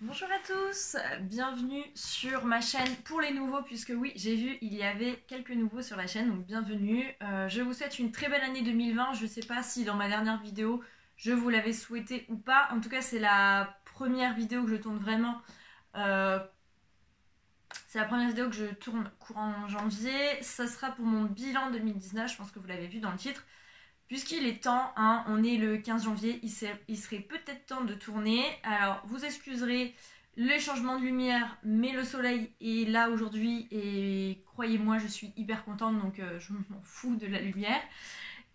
Bonjour à tous, bienvenue sur ma chaîne pour les nouveaux, puisque oui, j'ai vu il y avait quelques nouveaux sur la chaîne, donc bienvenue. Je vous souhaite une très belle année 2020, je sais pas si dans ma dernière vidéo je vous l'avais souhaité ou pas, en tout cas c'est la première vidéo que je tourne vraiment, c'est la première vidéo que je tourne courant janvier, ça sera pour mon bilan 2019, je pense que vous l'avez vu dans le titre. Puisqu'il est temps, hein, on est le 15 janvier, il serait peut-être temps de tourner. Alors, vous excuserez les changements de lumière, mais le soleil est là aujourd'hui et croyez-moi, je suis hyper contente, donc je m'en fous de la lumière.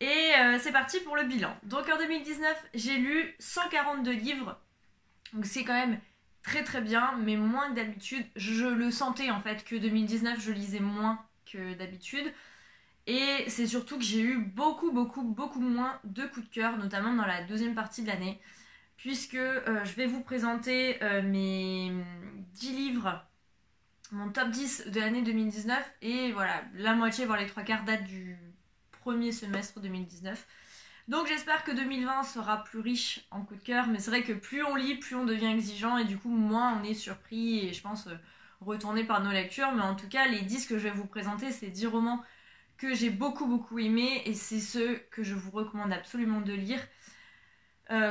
Et c'est parti pour le bilan. Donc en 2019, j'ai lu 142 livres, donc c'est quand même très très bien, mais moins que d'habitude. Je le sentais en fait que 2019, je lisais moins que d'habitude. Et c'est surtout que j'ai eu beaucoup moins de coups de cœur, notamment dans la deuxième partie de l'année, puisque je vais vous présenter mes 10 livres, mon top 10 de l'année 2019, et voilà, la moitié, voire les trois quarts datent du premier semestre 2019. Donc j'espère que 2020 sera plus riche en coups de cœur, mais c'est vrai que plus on lit, plus on devient exigeant, et du coup moins on est surpris, et je pense retourner par nos lectures, mais en tout cas les 10 que je vais vous présenter, c'est 10 romans que j'ai beaucoup aimé et c'est ceux que je vous recommande absolument de lire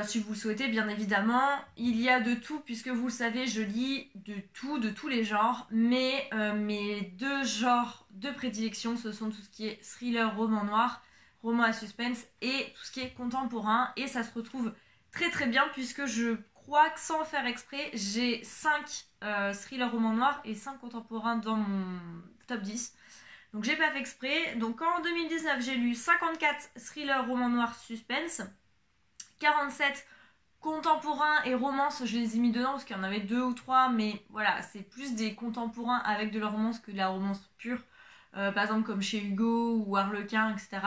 si vous le souhaitez bien évidemment. Il y a de tout puisque vous le savez, je lis de tout, de tous les genres, mais mes deux genres de prédilection, ce sont tout ce qui est thriller, roman noir, roman à suspense et tout ce qui est contemporain, et ça se retrouve très bien puisque je crois que sans faire exprès, j'ai 5 thrillers romans noirs et 5 contemporains dans mon top 10. Donc j'ai pas fait exprès. Donc en 2019, j'ai lu 54 thrillers, romans noirs, suspense, 47 contemporains et romances, je les ai mis dedans parce qu'il y en avait 2 ou 3, mais voilà, c'est plus des contemporains avec de la romance que de la romance pure. Par exemple comme chez Hugo ou Harlequin, etc.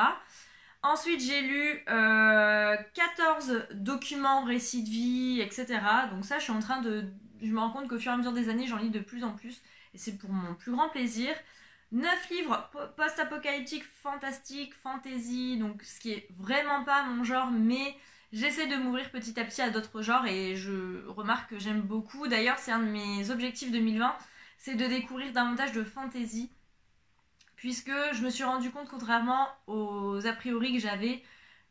Ensuite, j'ai lu 14 documents, récits de vie, etc. Donc ça, je suis en train de... Je me rends compte qu'au fur et à mesure des années, j'en lis de plus en plus. Et c'est pour mon plus grand plaisir. 9 livres post-apocalyptiques, fantastiques, fantasy, donc ce qui est vraiment pas mon genre, mais j'essaie de m'ouvrir petit à petit à d'autres genres et je remarque que j'aime beaucoup. D'ailleurs, c'est un de mes objectifs 2020, c'est de découvrir davantage de fantasy, puisque je me suis rendu compte, contrairement aux a priori que j'avais,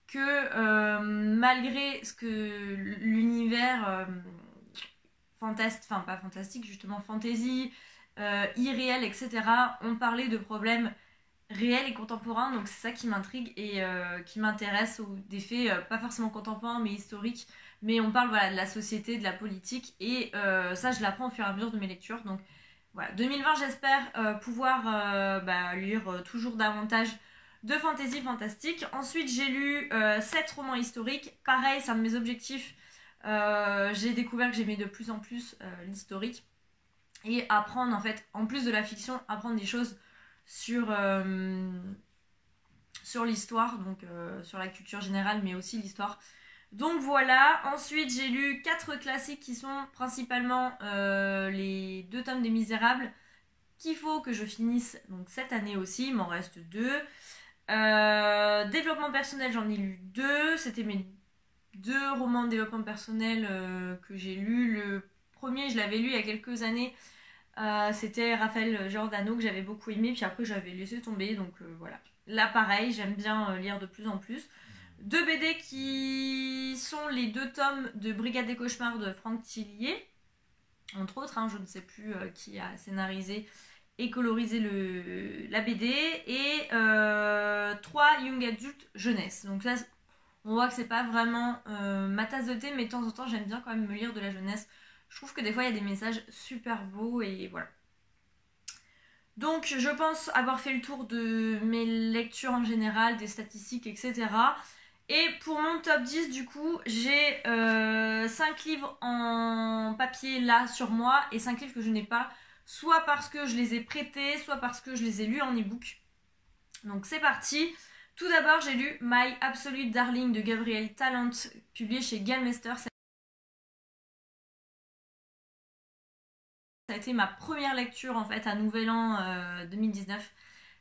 que malgré ce que l'univers fantastique, enfin pas fantastique, justement fantasy, irréel, etc., on parlait de problèmes réels et contemporains, donc c'est ça qui m'intrigue et qui m'intéresse, ou des faits pas forcément contemporains mais historiques, mais on parle voilà, de la société, de la politique, et ça je l'apprends au fur et à mesure de mes lectures. Donc voilà, 2020 j'espère pouvoir lire toujours davantage de fantasy fantastique. Ensuite j'ai lu 7 romans historiques, pareil c'est un de mes objectifs. J'ai découvert que j'aimais de plus en plus l'historique, et apprendre en fait, en plus de la fiction, apprendre des choses sur, sur l'histoire, donc sur la culture générale, mais aussi l'histoire. Donc voilà, ensuite j'ai lu 4 classiques qui sont principalement les 2 tomes des Misérables, qu'il faut que je finisse donc cette année aussi, il m'en reste 2. Développement personnel, j'en ai lu 2, c'était mes 2 romans de développement personnel que j'ai lus. Le premier, je l'avais lu il y a quelques années, c'était Raphaël Giordano que j'avais beaucoup aimé, puis après j'avais laissé tomber, donc voilà. Là pareil, j'aime bien lire de plus en plus. 2 BD qui sont les 2 tomes de Brigade des cauchemars de Franck Tillier, entre autres, hein, je ne sais plus qui a scénarisé et colorisé la BD, et 3 Young Adult jeunesse. Donc là, on voit que c'est pas vraiment ma tasse de thé, mais de temps en temps j'aime bien quand même me lire de la jeunesse. Je trouve que des fois il y a des messages super beaux et voilà. Donc je pense avoir fait le tour de mes lectures en général, des statistiques, etc. Et pour mon top 10 du coup, j'ai 5 livres en papier là sur moi et 5 livres que je n'ai pas, soit parce que je les ai prêtés, soit parce que je les ai lus en e-book. Donc c'est parti. Tout d'abord, j'ai lu My Absolute Darling de Gabriel Talent, publié chez Galmester. Ça a été ma première lecture en fait à Nouvel An 2019.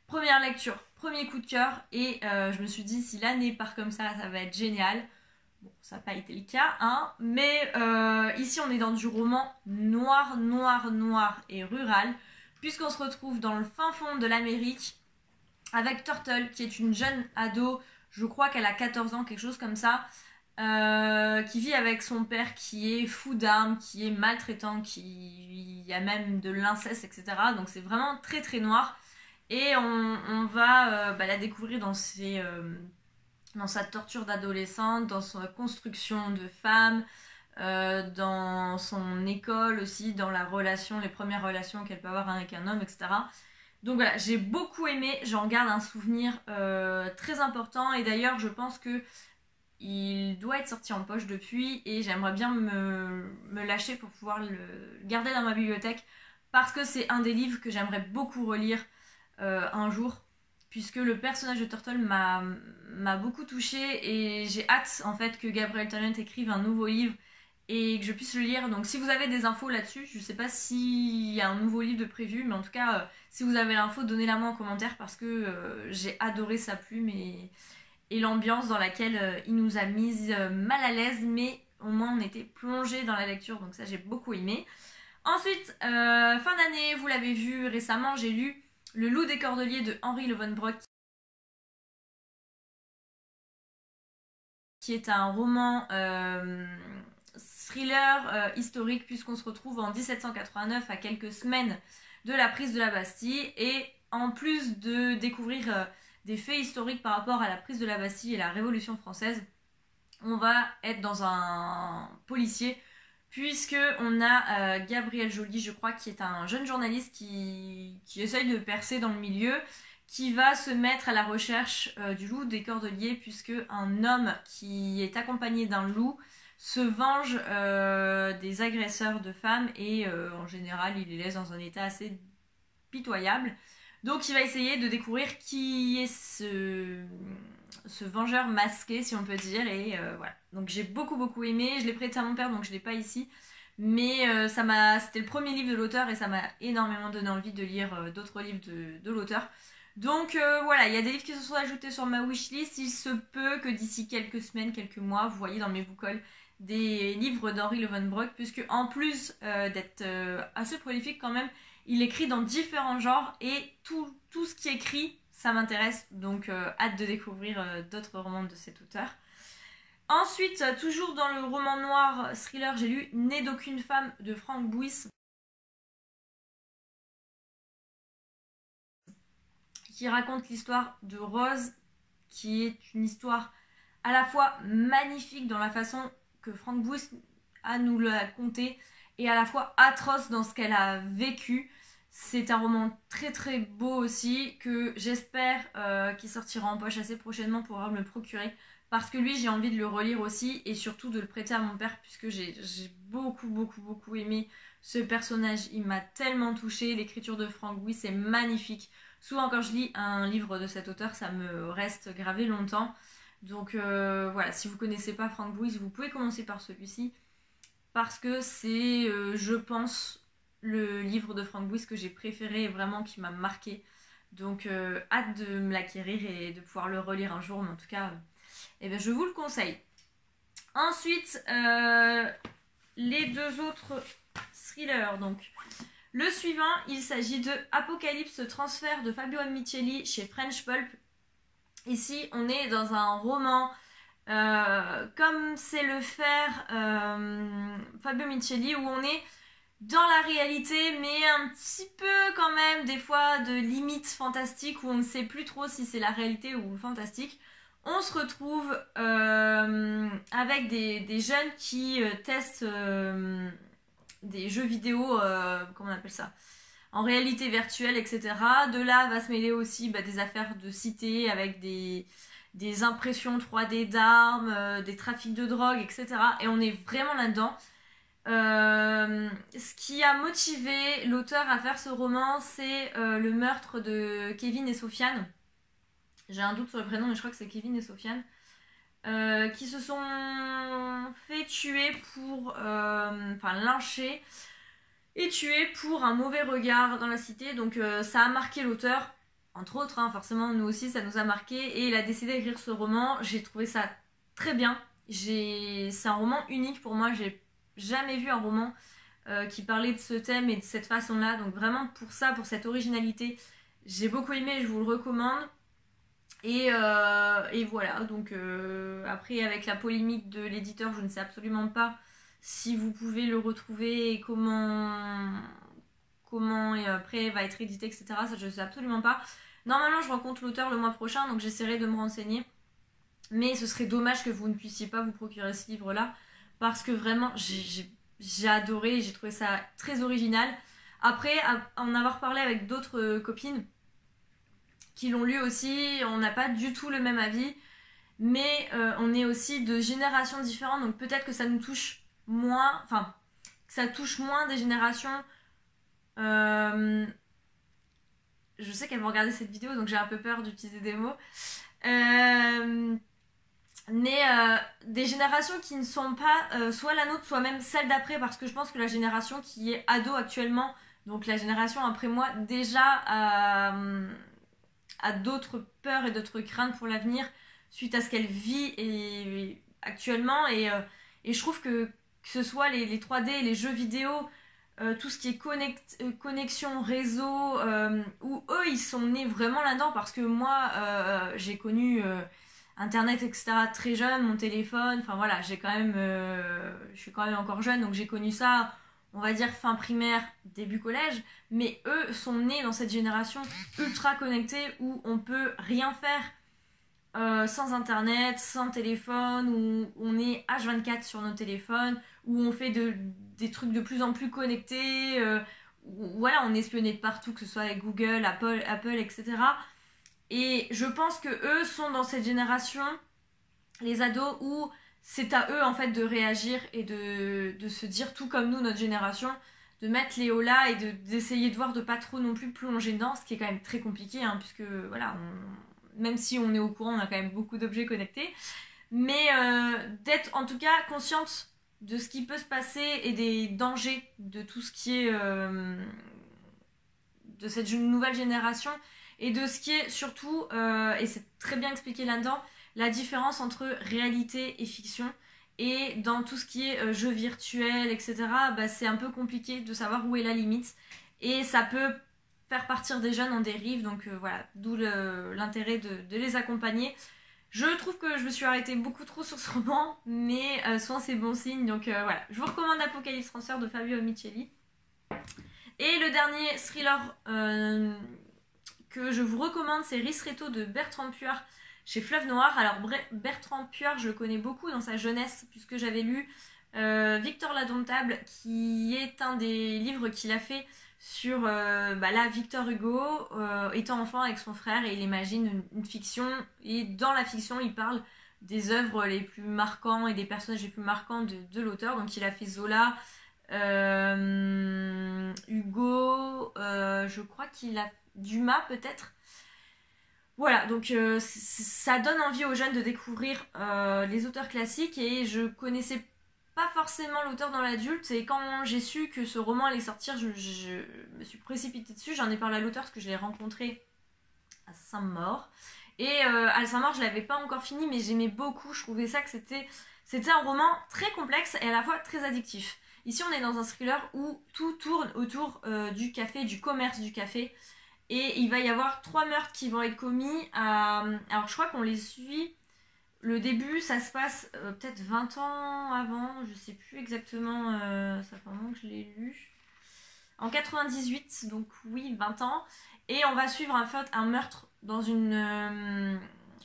Première lecture, premier coup de cœur, et je me suis dit si l'année part comme ça va être génial. Bon, ça n'a pas été le cas, hein, mais ici on est dans du roman noir, noir, noir et rural, puisqu'on se retrouve dans le fin fond de l'Amérique avec Turtle, qui est une jeune ado, je crois qu'elle a 14 ans, quelque chose comme ça, qui vit avec son père qui est fou d'armes, qui est maltraitant, qui y a même de l'inceste, etc. Donc c'est vraiment très très noir. Et on va la découvrir dans sa torture d'adolescente, dans sa construction de femme, dans son école aussi, dans les premières relations qu'elle peut avoir avec un homme, etc. Donc voilà, j'ai beaucoup aimé, j'en garde un souvenir très important, et d'ailleurs je pense que il doit être sorti en poche depuis, et j'aimerais bien me lâcher pour pouvoir le garder dans ma bibliothèque, parce que c'est un des livres que j'aimerais beaucoup relire un jour, puisque le personnage de Turtle m'a beaucoup touchée, et j'ai hâte en fait que Gabriel Tennant écrive un nouveau livre et que je puisse le lire. Donc si vous avez des infos là-dessus, je sais pas s'il y a un nouveau livre de prévu, mais en tout cas si vous avez l'info, donnez-la moi en commentaire, parce que j'ai adoré sa plume et l'ambiance dans laquelle il nous a mis mal à l'aise, mais au moins on était plongé dans la lecture, donc ça j'ai beaucoup aimé. Ensuite, fin d'année, vous l'avez vu récemment, j'ai lu Le Loup des Cordeliers de Henri Levenbrock, qui est un roman thriller historique, puisqu'on se retrouve en 1789 à quelques semaines de la prise de la Bastille, et en plus de découvrir des faits historiques par rapport à la prise de la Bastille et la Révolution française, on va être dans un policier, puisque on a Gabriel Joly, je crois, qui est un jeune journaliste qui essaye de percer dans le milieu, qui va se mettre à la recherche du loup des Cordeliers, puisque un homme qui est accompagné d'un loup se venge des agresseurs de femmes, et en général il les laisse dans un état assez pitoyable. Donc il va essayer de découvrir qui est ce vengeur masqué, si on peut dire, et voilà. Donc j'ai beaucoup aimé, je l'ai prêté à mon père, donc je l'ai pas ici, mais c'était le premier livre de l'auteur, et ça m'a énormément donné envie de lire d'autres livres de l'auteur. Donc voilà, il y a des livres qui se sont ajoutés sur ma wishlist. Il se peut que d'ici quelques semaines, quelques mois, vous voyez dans mes book-hauls des livres d'Henri Levenbrock, puisque en plus d'être assez prolifique quand même, il écrit dans différents genres, et tout ce qui est écrit, ça m'intéresse, donc hâte de découvrir d'autres romans de cet auteur. Ensuite, toujours dans le roman noir thriller, j'ai lu Né d'aucune femme de Frank Buis, qui raconte l'histoire de Rose, qui est une histoire à la fois magnifique dans la façon que Frank Buis a nous l'a conté, et à la fois atroce dans ce qu'elle a vécu. C'est un roman très très beau aussi, que j'espère qu'il sortira en poche assez prochainement pour pouvoir me le procurer, parce que lui j'ai envie de le relire aussi, et surtout de le prêter à mon père, puisque j'ai beaucoup aimé ce personnage. Il m'a tellement touchée, l'écriture de Frank Buis est magnifique. Souvent quand je lis un livre de cet auteur, ça me reste gravé longtemps. Donc voilà, si vous connaissez pas Frank Buis, vous pouvez commencer par celui-ci, parce que c'est, je pense, le livre de Frank Buis que j'ai préféré et vraiment qui m'a marqué. Donc hâte de me l'acquérir et de pouvoir le relire un jour, mais en tout cas, je vous le conseille. Ensuite, les deux autres thrillers, donc le suivant, il s'agit de Apocalypse Transfert de Fabio Micheli chez French Pulp. Ici, on est dans un roman comme c'est le faire Fabio Micheli, où on est dans la réalité, mais un petit peu quand même des fois de limites fantastiques, où on ne sait plus trop si c'est la réalité ou le fantastique. On se retrouve avec des jeunes qui testent des jeux vidéo, comment on appelle ça, en réalité virtuelle, etc. De là va se mêler aussi des affaires de cité, avec des impressions 3D d'armes, des trafics de drogue, etc. Et on est vraiment là-dedans. Ce qui a motivé l'auteur à faire ce roman, c'est le meurtre de Kevin et Sofiane. J'ai un doute sur le prénom, mais je crois que c'est Kevin et Sofiane. Qui se sont fait tuer lyncher et tuer pour un mauvais regard dans la cité. Donc ça a marqué l'auteur, entre autres, hein, forcément nous aussi ça nous a marqué, et il a décidé d'écrire ce roman. J'ai trouvé ça très bien, C'est un roman unique pour moi, j'ai jamais vu un roman qui parlait de ce thème et de cette façon-là. Donc vraiment pour ça, pour cette originalité, j'ai beaucoup aimé, je vous le recommande. Et voilà, donc après avec la polémique de l'éditeur, je ne sais absolument pas si vous pouvez le retrouver et comment et après va être édité, etc. Ça je ne sais absolument pas. Normalement je rencontre l'auteur le mois prochain, donc j'essaierai de me renseigner. Mais ce serait dommage que vous ne puissiez pas vous procurer ce livre-là, parce que vraiment j'ai adoré, j'ai trouvé ça très original. Après, en avoir parlé avec d'autres copines qui l'ont lu aussi, on n'a pas du tout le même avis, mais on est aussi de générations différentes, donc peut-être que ça nous touche moins, enfin, que ça touche moins des générations. Je sais qu'elles vont regarder cette vidéo, donc j'ai un peu peur d'utiliser des mots. Mais des générations qui ne sont pas soit la nôtre, soit même celle d'après, parce que je pense que la génération qui est ado actuellement, donc la génération après moi, déjà a d'autres peurs et d'autres craintes pour l'avenir suite à ce qu'elle vit actuellement. Et je trouve que ce soit les 3D, les jeux vidéo, tout ce qui est connexion réseau, où eux ils sont nés vraiment là-dedans, parce que moi j'ai connu internet, etc. très jeune, mon téléphone, enfin voilà, je suis quand même encore jeune, donc j'ai connu ça, on va dire fin primaire, début collège, mais eux sont nés dans cette génération ultra connectée où on peut rien faire sans internet, sans téléphone, où on est H24 sur nos téléphones, où on fait des trucs de plus en plus connectés, où, voilà, on est espionné de partout, que ce soit avec Google, Apple, etc. Et je pense que eux sont dans cette génération, les ados, où c'est à eux en fait de réagir et de se dire tout comme nous, notre génération, de mettre les hauts là et d'essayer de voir de pas trop non plus plonger dedans, ce qui est quand même très compliqué, hein, puisque voilà, même si on est au courant, on a quand même beaucoup d'objets connectés, mais d'être en tout cas consciente de ce qui peut se passer et des dangers de tout ce qui est de cette nouvelle génération, et de ce qui est surtout, et c'est très bien expliqué là-dedans, la différence entre réalité et fiction. Et dans tout ce qui est jeux virtuels, etc., bah, c'est un peu compliqué de savoir où est la limite. Et ça peut faire partir des jeunes en dérive, donc voilà, d'où l'intérêt de les accompagner. Je trouve que je me suis arrêtée beaucoup trop sur ce roman, mais souvent c'est bon signe, donc voilà. Je vous recommande Apocalypse Transfer de Fabio Micheli. Et le dernier thriller que je vous recommande, c'est Ristretto de Bertrand Puart chez Fleuve Noir. Alors Bertrand Puart, je le connais beaucoup dans sa jeunesse, puisque j'avais lu Victor l'Indomptable, qui est un des livres qu'il a fait sur Victor Hugo, étant enfant avec son frère, et il imagine une fiction, et dans la fiction il parle des œuvres les plus marquants et des personnages les plus marquants de l'auteur. Donc il a fait Zola, Hugo, je crois qu'il a Dumas peut-être. Voilà, donc ça donne envie aux jeunes de découvrir les auteurs classiques, et je connaissais pas forcément l'auteur dans l'adulte, et quand j'ai su que ce roman allait sortir, je me suis précipitée dessus. J'en ai parlé à l'auteur parce que je l'ai rencontré à Saint-Maur, et à Saint-Maur je l'avais pas encore fini, mais j'aimais beaucoup. Je trouvais ça que c'était un roman très complexe et à la fois très addictif. Ici on est dans un thriller où tout tourne autour du café, du commerce du café, et il va y avoir 3 meurtres qui vont être commis alors je crois qu'on les suit. Le début, ça se passe peut-être 20 ans avant, je sais plus exactement, ça fait un moment que je l'ai lu. En 98, donc oui, 20 ans. Et on va suivre un meurtre dans une...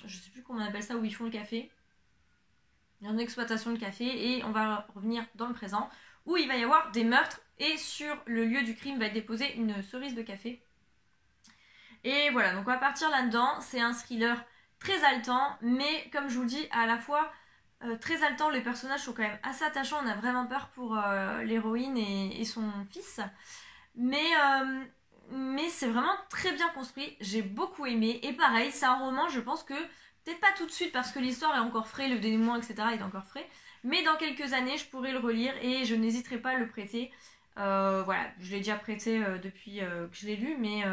je sais plus comment on appelle ça, où ils font le café. Dans une exploitation de café. Et on va revenir dans le présent, où il va y avoir des meurtres. Et sur le lieu du crime va être déposée une cerise de café. Et voilà, donc on va partir là-dedans. C'est un thriller très haletant, mais comme je vous le dis, à la fois très haletant. Les personnages sont quand même assez attachants, on a vraiment peur pour l'héroïne et son fils, mais c'est vraiment très bien construit, j'ai beaucoup aimé. Et pareil, c'est un roman, je pense que peut-être pas tout de suite parce que l'histoire est encore frais, le dénouement, etc. est encore frais, mais dans quelques années je pourrai le relire et je n'hésiterai pas à le prêter. Voilà, je l'ai déjà prêté depuis que je l'ai lu, mais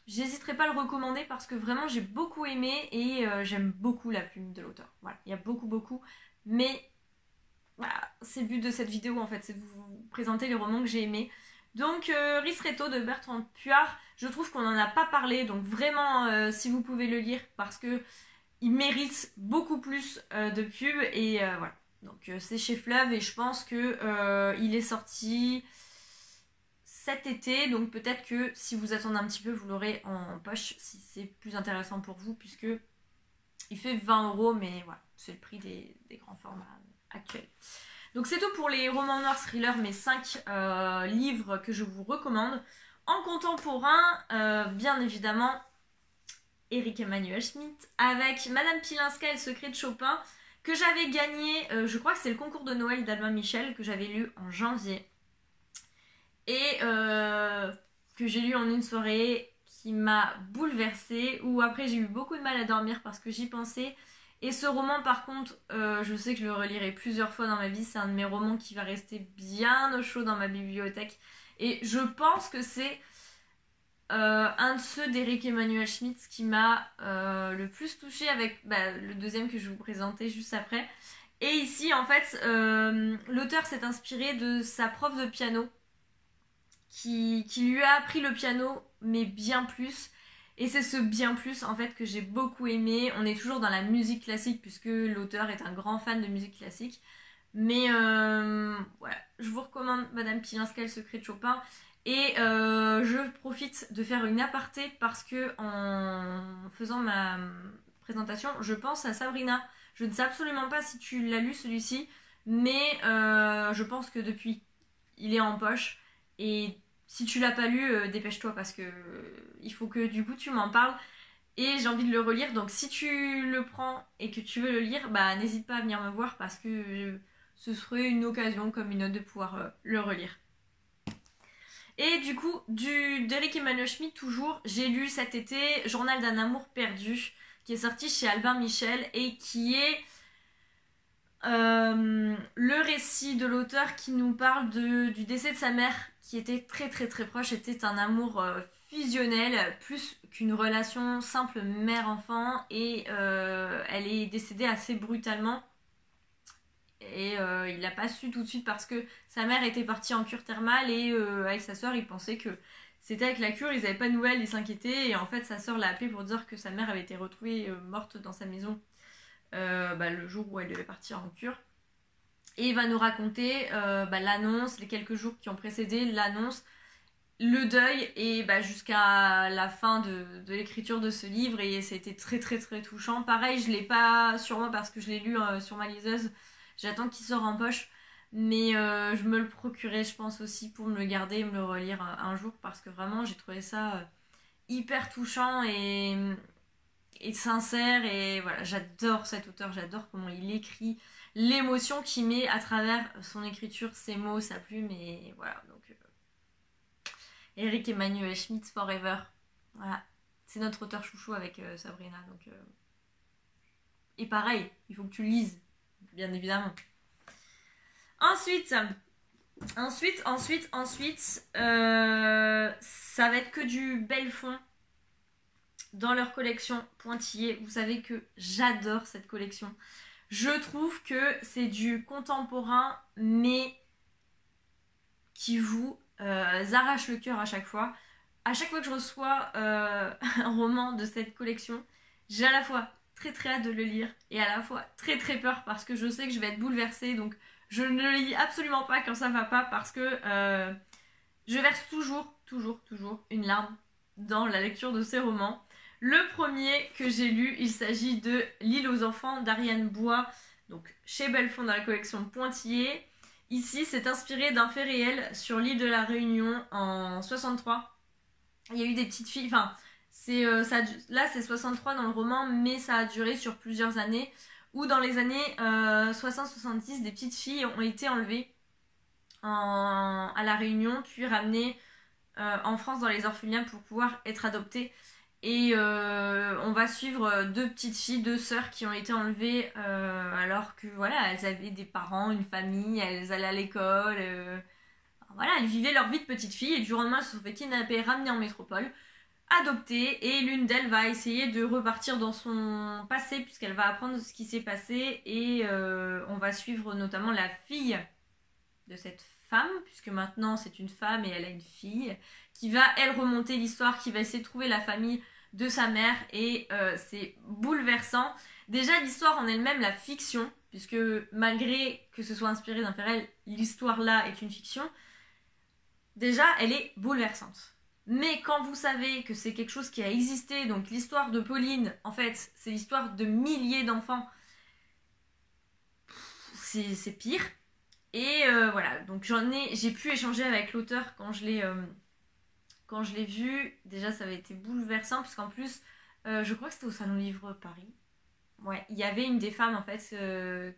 j'hésiterai pas à le recommander parce que vraiment j'ai beaucoup aimé, et j'aime beaucoup la plume de l'auteur. Voilà, il y a beaucoup mais voilà, c'est le but de cette vidéo en fait, c'est de vous présenter les romans que j'ai aimés. Donc Ristretto de Bertrand Puart, je trouve qu'on n'en a pas parlé, donc vraiment si vous pouvez le lire parce que il mérite beaucoup plus de pub et voilà. Donc c'est chez Fleuve et je pense que il est sorti cet été, donc peut-être que si vous attendez un petit peu, vous l'aurez en poche si c'est plus intéressant pour vous, puisque il fait 20 €, mais voilà, c'est le prix des grands formats actuels. Donc c'est tout pour les romans noirs thrillers, mes 5 livres que je vous recommande. En contemporain, bien évidemment, Éric Emmanuel Schmitt, avec Madame Pilinska et le secret de Chopin, que j'avais gagné, je crois que c'est le concours de Noël d'Albin Michel, que j'avais lu en janvier. Et que j'ai lu en une soirée, qui m'a bouleversée, où après j'ai eu beaucoup de mal à dormir parce que j'y pensais. Et ce roman par contre, je sais que je le relirai plusieurs fois dans ma vie, c'est un de mes romans qui va rester bien au chaud dans ma bibliothèque. Et je pense que c'est un de ceux d'Éric Emmanuel Schmitt qui m'a le plus touchée avec le deuxième que je vais vous présenter juste après. Et ici en fait, l'auteur s'est inspiré de sa prof de piano qui lui a appris le piano, mais bien plus. Et c'est ce bien plus en fait que j'ai beaucoup aimé. On est toujours dans la musique classique puisque l'auteur est un grand fan de musique classique. Mais voilà, je vous recommande Madame Pilinska, le secret de Chopin. Et je profite de faire une aparté parce que en faisant ma présentation, je pense à Sabrina. Je ne sais absolument pas si tu l'as lu celui-ci, mais je pense que depuis, il est en poche. Et si tu l'as pas lu, dépêche-toi parce que il faut que du coup tu m'en parles. Et j'ai envie de le relire, donc si tu le prends et que tu veux le lire, n'hésite pas à venir me voir parce que ce serait une occasion comme une autre de pouvoir le relire. Et du coup, d'Éric Emmanuel Schmitt toujours, j'ai lu cet été Journal d'un amour perdu, qui est sorti chez Albin Michel et qui est le récit de l'auteur qui nous parle du décès de sa mère, qui était très très très proche, était un amour fusionnel, plus qu'une relation simple mère-enfant, et elle est décédée assez brutalement. Et il l'a pas su tout de suite parce que sa mère était partie en cure thermale et avec sa soeur, il pensait que c'était avec la cure, ils n'avaient pas de nouvelles, ils s'inquiétaient. Et en fait, sa soeur l'a appelé pour dire que sa mère avait été retrouvée morte dans sa maison le jour où elle devait partir en cure. Et il va nous raconter l'annonce, les quelques jours qui ont précédé l'annonce, le deuil et jusqu'à la fin de l'écriture de ce livre. Et c'était très très très touchant. Pareil, je l'ai pas sur moi parce que je l'ai lu sur ma liseuse. J'attends qu'il sorte en poche, mais je me le procurerai, je pense aussi, pour me le garder et me le relire un jour, parce que vraiment, j'ai trouvé ça hyper touchant et sincère, et voilà, j'adore cet auteur, j'adore comment il écrit, l'émotion qu'il met à travers son écriture, ses mots, sa plume, et voilà, donc Éric Emmanuel Schmitt Forever, voilà, c'est notre auteur chouchou avec Sabrina, donc et pareil, il faut que tu le lises. Bien évidemment. Ensuite, ça va être que du Belfond dans leur collection Pointillé. Vous savez que j'adore cette collection. Je trouve que c'est du contemporain, mais qui vous arrache le cœur à chaque fois. À chaque fois que je reçois un roman de cette collection, j'ai à la fois très très hâte de le lire et à la fois très très peur parce que je sais que je vais être bouleversée, donc je ne le lis absolument pas quand ça va pas parce que je verse toujours une larme dans la lecture de ces romans. Le premier que j'ai lu, il s'agit de L'île aux enfants d'Ariane Bois, donc chez Belfond dans la collection Pointillé. Ici, c'est inspiré d'un fait réel sur l'île de la Réunion en 63. Il y a eu des petites filles, enfin là c'est 63 dans le roman, mais ça a duré sur plusieurs années, où dans les années 60-70, des petites filles ont été enlevées à la Réunion, puis ramenées en France dans les orphelinats pour pouvoir être adoptées. Et on va suivre deux petites filles, deux sœurs qui ont été enlevées alors que voilà, elles avaient des parents, une famille, elles allaient à l'école, voilà, elles vivaient leur vie de petite fille et du jour au lendemain elles se sont fait kidnapper, ramenées en métropole. adoptées et l'une d'elles va essayer de repartir dans son passé puisqu'elle va apprendre ce qui s'est passé et on va suivre notamment la fille de cette femme, puisque maintenant c'est une femme et elle a une fille, qui va elle remonter l'histoire, qui va essayer de trouver la famille de sa mère et c'est bouleversant. Déjà l'histoire en elle-même, la fiction, puisque malgré que ce soit inspiré d'un fait réel, l'histoire là est une fiction, déjà elle est bouleversante. Mais quand vous savez que c'est quelque chose qui a existé, donc l'histoire de Pauline, en fait, c'est l'histoire de milliers d'enfants, c'est pire. Et voilà, donc j'ai pu échanger avec l'auteur quand je l'ai vu. Déjà, ça avait été bouleversant, puisqu'en plus, je crois que c'était au Salon Livre Paris. Ouais, il y avait une des femmes, en fait,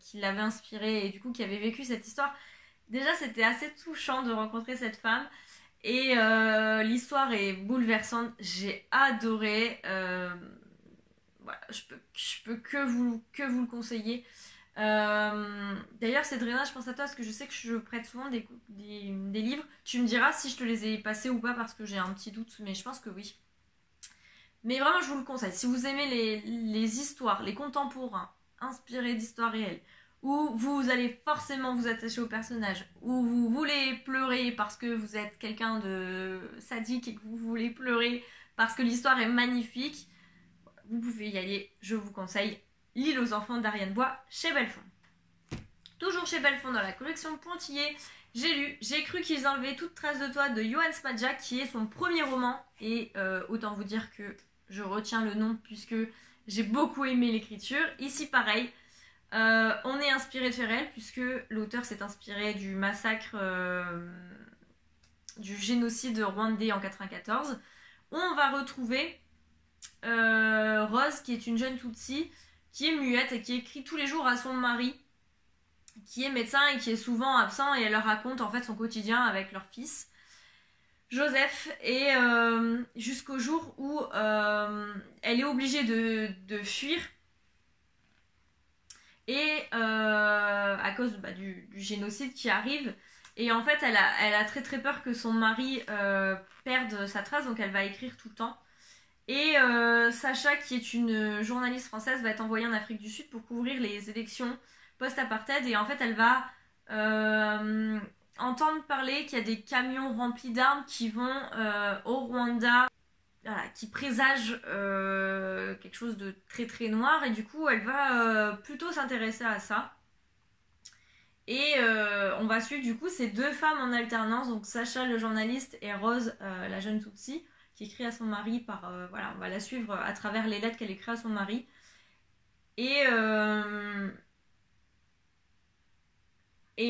qui l'avait inspirée et du coup, qui avait vécu cette histoire. Déjà, c'était assez touchant de rencontrer cette femme. Et l'histoire est bouleversante. J'ai adoré. Voilà, je peux que vous le conseiller. D'ailleurs, Cédrina, je pense à toi parce que je sais que je prête souvent des livres. Tu me diras si je te les ai passés ou pas parce que j'ai un petit doute, mais je pense que oui. Mais vraiment, je vous le conseille. Si vous aimez les histoires, les contemporains inspirés d'histoires réelles, où vous allez forcément vous attacher au personnage, où vous voulez pleurer parce que vous êtes quelqu'un de sadique et que vous voulez pleurer parce que l'histoire est magnifique, vous pouvez y aller. Je vous conseille L'île aux enfants d'Ariane Bois chez Belfond. Toujours chez Belfond dans la collection Pointillé, J'ai cru qu'ils enlevaient toute trace de toi de Johann Smadja, qui est son premier roman. Et autant vous dire que je retiens le nom puisque j'ai beaucoup aimé l'écriture. Ici pareil, on est inspiré de Ferrel puisque l'auteur s'est inspiré du massacre, du génocide rwandais en 94. On va retrouver Rose, qui est une jeune Tutsi, qui est muette et qui écrit tous les jours à son mari, qui est médecin et qui est souvent absent, et elle leur raconte en fait son quotidien avec leur fils Joseph, et jusqu'au jour où elle est obligée de fuir, et à cause du génocide qui arrive, et en fait elle a très très peur que son mari perde sa trace, donc elle va écrire tout le temps. Et Sacha, qui est une journaliste française, va être envoyée en Afrique du Sud pour couvrir les élections post-apartheid. Et en fait, elle va entendre parler qu'il y a des camions remplis d'armes qui vont au Rwanda, voilà, qui présagent quelque chose de très très noir. Et du coup, elle va plutôt s'intéresser à ça. Et on va suivre du coup ces deux femmes en alternance, donc Sacha le journaliste et Rose la jeune Tutsi, qui écrit à son mari voilà, on va la suivre à travers les lettres qu'elle écrit à son mari. Et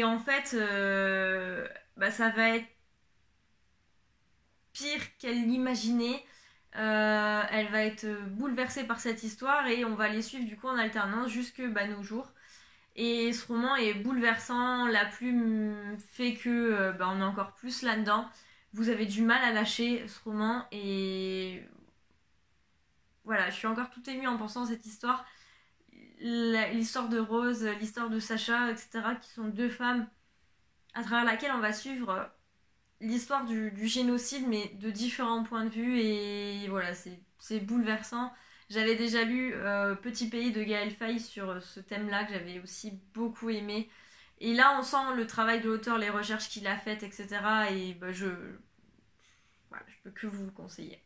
en fait, ça va être pire qu'elle l'imaginait. Elle va être bouleversée par cette histoire et on va les suivre du coup en alternance jusque nos jours. Et ce roman est bouleversant, la plume fait que on est encore plus là-dedans. Vous avez du mal à lâcher ce roman et voilà, je suis encore tout émue en pensant à cette histoire. L'histoire de Rose, l'histoire de Sacha, etc., qui sont deux femmes à travers laquelle on va suivre l'histoire du génocide, mais de différents points de vue, et voilà, c'est bouleversant. J'avais déjà lu Petit pays de Gaël Faye sur ce thème-là, que j'avais aussi beaucoup aimé. Et là, on sent le travail de l'auteur, les recherches qu'il a faites, etc. Et je peux que vous le conseiller.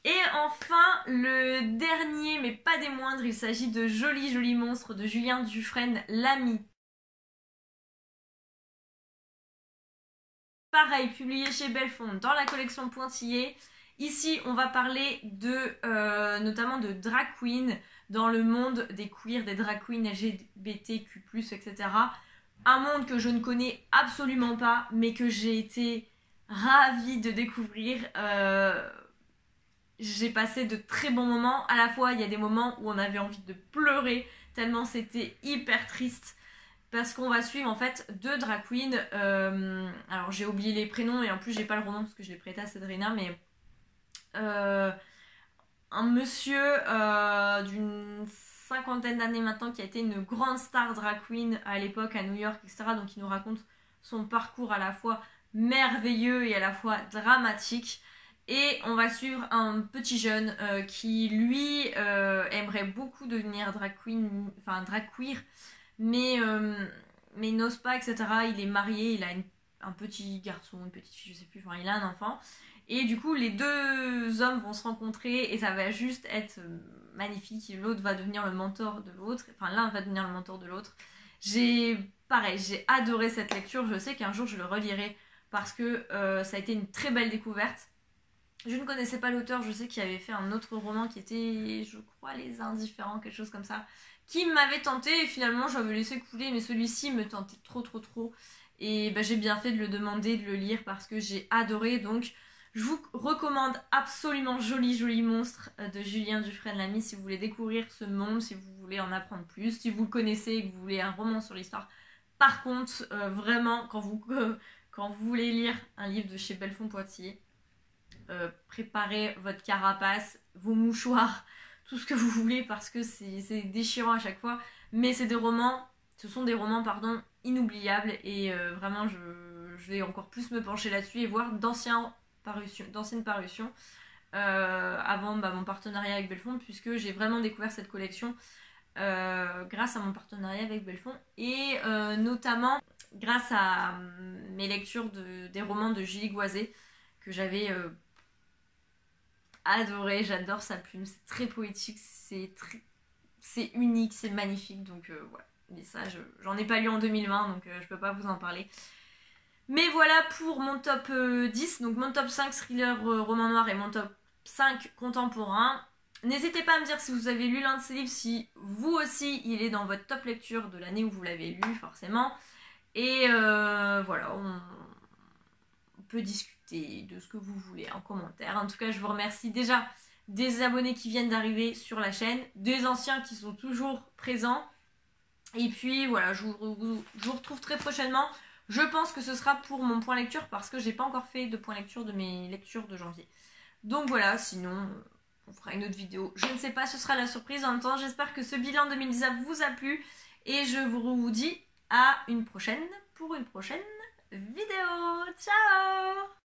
Et enfin, le dernier, mais pas des moindres, il s'agit de Joli Joli Monstre de Julien Dufresne, l'ami. Pareil, publié chez Belfond dans la collection Pointillé. Ici, on va parler notamment de drag queen dans le monde des queers, des drag queens LGBTQ+, etc. Un monde que je ne connais absolument pas, mais que j'ai été ravie de découvrir. J'ai passé de très bons moments. À la fois, il y a des moments où on avait envie de pleurer, tellement c'était hyper triste. Parce qu'on va suivre en fait deux drag queens. Alors j'ai oublié les prénoms et en plus j'ai pas le roman parce que je l'ai prêté à Cédrina, mais un monsieur d'une cinquantaine d'années maintenant qui a été une grande star drag queen à l'époque à New York, etc. Donc il nous raconte son parcours à la fois merveilleux et à la fois dramatique. Et on va suivre un petit jeune qui lui aimerait beaucoup devenir drag queen, enfin drag queer, mais n'ose pas, etc. Il est marié, il a un petit garçon, une petite fille, je sais plus, enfin il a un enfant. Et du coup les deux hommes vont se rencontrer et ça va juste être magnifique. L'autre va devenir le mentor de l'autre, enfin l'un va devenir le mentor de l'autre. Pareil, j'ai adoré cette lecture, je sais qu'un jour je le relirai parce que ça a été une très belle découverte. Je ne connaissais pas l'auteur, je sais qu'il avait fait un autre roman qui était, je crois, Les Indifférents, quelque chose comme ça, qui m'avait tenté et finalement j'avais laissé couler, mais celui-ci me tentait trop. Et bah, j'ai bien fait de le demander, de le lire parce que j'ai adoré. Donc je vous recommande absolument Joli Monstre de Julien Dufresne-Lamy si vous voulez découvrir ce monde, si vous voulez en apprendre plus, si vous le connaissez et que vous voulez un roman sur l'histoire. Par contre, vraiment, quand vous voulez lire un livre de chez Belfond-Poitiers, préparez votre carapace, vos mouchoirs, tout ce que vous voulez parce que c'est déchirant à chaque fois. Mais ce sont des romans inoubliables et vraiment je vais encore plus me pencher là-dessus et voir d'anciennes parutions avant mon partenariat avec Belfond, puisque j'ai vraiment découvert cette collection grâce à mon partenariat avec Belfond et notamment grâce à mes lectures des romans de Julie Goisset que j'avais adoré. J'adore sa plume, c'est très poétique, c'est unique, c'est magnifique, donc voilà. Mais ça, j'en ai pas lu en 2020, donc je peux pas vous en parler. Mais voilà pour mon top 10, donc mon top 5 thriller roman noir et mon top 5 contemporain. N'hésitez pas à me dire si vous avez lu l'un de ces livres, si vous aussi il est dans votre top lecture de l'année où vous l'avez lu forcément. Et voilà, on peut discuter de ce que vous voulez en commentaire. En tout cas, je vous remercie déjà des abonnés qui viennent d'arriver sur la chaîne, des anciens qui sont toujours présents. Et puis voilà, je vous retrouve très prochainement. Je pense que ce sera pour mon point lecture parce que j'ai pas encore fait de point lecture de mes lectures de janvier. Donc voilà, sinon on fera une autre vidéo. Je ne sais pas, ce sera la surprise. En même temps, j'espère que ce bilan 2019 vous a plu. Et je vous dis à une prochaine pour une prochaine vidéo. Ciao!